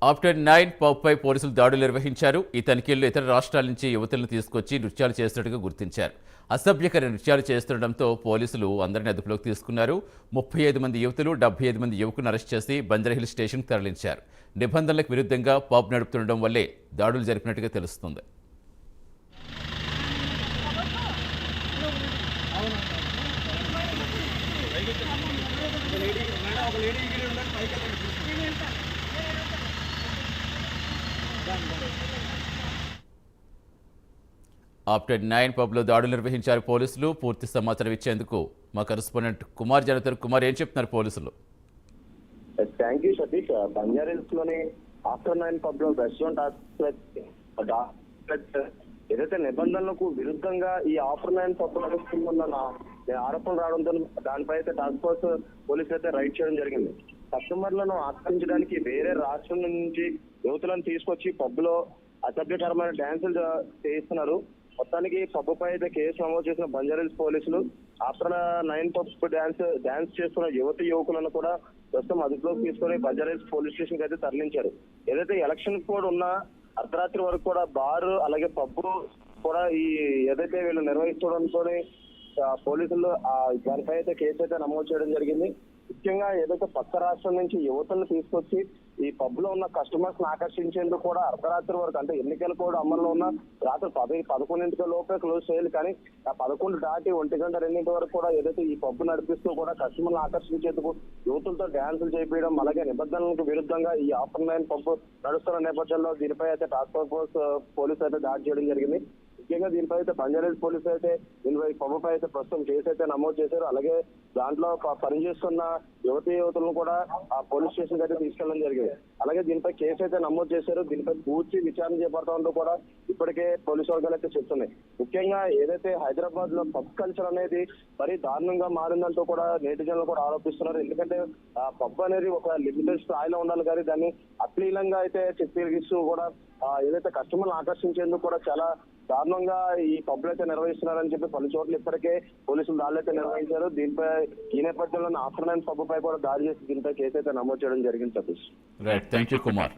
After 9 పబ్పై పోలీసులు దాడులు నిర్వహించారు. ఈ తనిఖీల్లో ఇతర రాష్ట్రాల నుంచి యువతులను తీసుకొచ్చి నృత్యాలు చేస్తున్నట్టుగా గుర్తించారు. అసభ్యకర నృత్యాలు చేస్తుండటంతో పోలీసులు అందరిని అదుపులోకి తీసుకున్నారు. 35 మంది యువతులు, 75 మంది యువకులను అరెస్ట్ చేసి బంజారాహిల్స్ స్టేషన్కు తరలించారు. నిబంధనలకు విరుద్ధంగా పబ్ నడుపుతుండడం వల్లే దాడులు జరిపినట్టుగా తెలుస్తుంది. ఆఫ్టర్ 9 పబ్లో దాడులు నిర్వహించారు పోలీసులు. పూర్తి సమాచారం ఇచ్చేందుకు మా కరెస్పాండెంట్ కుమార్ జనతర్. కుమార్, ఏం చెప్తున్నారు పోలీసులు? Thank you Satish. బంజారాహిల్స్ లోని ఆఫ్టర్ 9 పబ్ లో రెస్టారెంట్ ఏదైతే నిబంధనలకు విరుద్ధంగా ఈ ఆఫ్టర్ 9 పబ్ నడుస్తుందన్న ఆరోపణలు రావడంతో దానిపై అయితే టాస్క్ ఫోర్స్ పోలీసులు అయితే రైడ్ చేయడం జరిగింది. కస్టమర్లను ఆకర్షించడానికి వేరే రాష్ట్రం నుంచి యువతులను తీసుకొచ్చి పబ్ లో అసభ్యకరమైన డ్యాన్సులు చేయిస్తున్నారు. మొత్తానికి పబ్ పై అయితే కేసు నమోదు చేసిన బంజారాహిల్స్ పోలీసులు ఆఫ్టర్ 9 పబ్ డాన్స్ చేస్తున్న యువకులను కూడా ప్రస్తుతం అదుపులోకి తీసుకొని బంజారాహిల్స్ పోలీస్ స్టేషన్ కి అయితే తరలించారు. ఏదైతే ఎలక్షన్ కోడ్ ఉన్న అర్ధరాత్రి వరకు కూడా బార్ అలాగే పబ్ కూడా ఈ ఏదైతే వీళ్ళు నిర్వహించడంతో పోలీసులు దానిపై అయితే కేసు అయితే నమోదు చేయడం జరిగింది. ముఖ్యంగా ఏదైతే పక్క రాష్ట్రం నుంచి యువతలను తీసుకొచ్చి ఈ పబ్ లో ఉన్న కస్టమర్స్ ని ఆకర్షించేందుకు కూడా అర్ధరాత్రి వరకు, అంటే ఎన్నికల కూడా అమల్లో ఉన్న రాత్రి 11 లోపే క్లోజ్ చేయాలి. కానీ ఆ 11 దాటి 1 గంట 2 వరకు కూడా ఏదైతే ఈ పబ్ నడిపిస్తూ కూడా కస్టమర్లను ఆకర్షించేందుకు యువతులతో డ్యాన్సులు చేయించడం, అలాగే నిబంధనలకు విరుద్ధంగా ఈ ఆఫ్టర్ 9 పబ్ నడుస్తున్న నేపథ్యంలో దీనిపై అయితే టాస్క్ ఫోర్స్ పోలీసు అయితే దాడి చేయడం జరిగింది. ముఖ్యంగా దీనిపై అయితే బంజారాహిల్స్ పోలీసులు అయితే దీనిపై పబ్పై అయితే ప్రస్తుతం కేసు అయితే నమోదు చేశారు. అలాగే దాంట్లో పనిచేస్తున్న యువతులను కూడా ఆ పోలీస్ స్టేషన్ అయితే తీసుకెళ్లడం జరిగింది. అలాగే దీనిపై కేసు అయితే నమోదు చేశారు. దీనిపై పూర్తి విచారణ చేపడతామంటూ కూడా ఇప్పటికే పోలీసు వర్గాలు అయితే చెప్తున్నాయి. ముఖ్యంగా ఏదైతే హైదరాబాద్ లో పబ్ కల్చర్ అనేది మరీ దారుణంగా మారిందంటూ కూడా నేటిజన్లు కూడా ఆరోపిస్తున్నారు. ఎందుకంటే ఆ పబ్ అనేది ఒక లిమిటెడ్ స్థాయిలో ఉండాలి, కానీ దాన్ని అశ్లీలంగా అయితే చిత్రీకరిస్తూ కూడా ఏదైతే కస్టమర్లు ఆకర్షించేందుకు కూడా చాలా దారుణంగా ఈ పబ్లు అయితే నిర్వహిస్తున్నారని చెప్పి పలు చోట్ల ఇప్పటికే పోలీసులు దాడులు అయితే నిర్వహించారు. దీనిపై ఈ నేపథ్యంలో ఆఫ్టర్ 9 పబ్ పై కూడా దాడి చేసి దీనిపై కేసు అయితే నమోదు చేయడం జరిగింది. Satish, right, thank you Kumar.